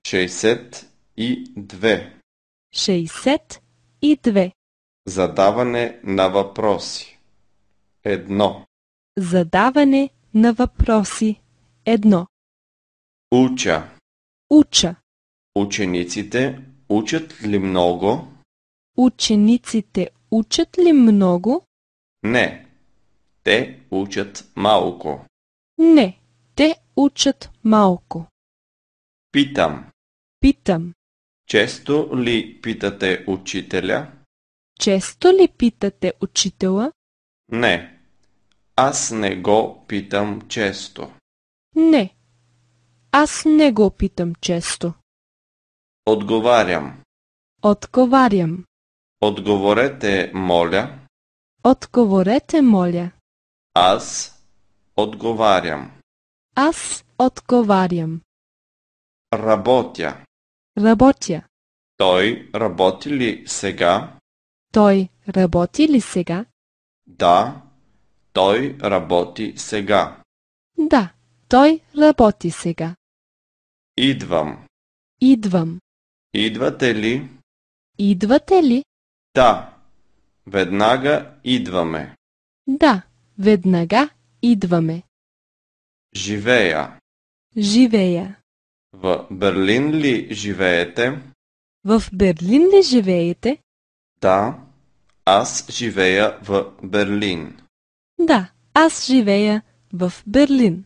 62. 62. Задаване на въпроси. 1. Задаване на въпроси. 1. Уча. Уча. Учениците учат ли много? Учениците учат ли много? Не. Те учат малко. Не, те учат малко. Питам. Питам. Често ли питате учителя? Често ли питате учителя? Не. Аз не го питам често. Не, аз не го питам често. Отговарям. Отговарям. Отговорете, моля. Отговорете, моля. Аз отговарям. Аз отговарям. Работя. Работя. Той работи ли сега? Той работи ли сега? Да, той работи сега. Да, той работи сега. Идвам. Идвам. Идвате ли? Идвате ли? Да. Веднага идваме. Да, веднага идваме. Живея. Живея. В Берлин ли живеете? В Берлин ли живеете? Да, аз живея в Берлин. Да, аз живея в Берлин.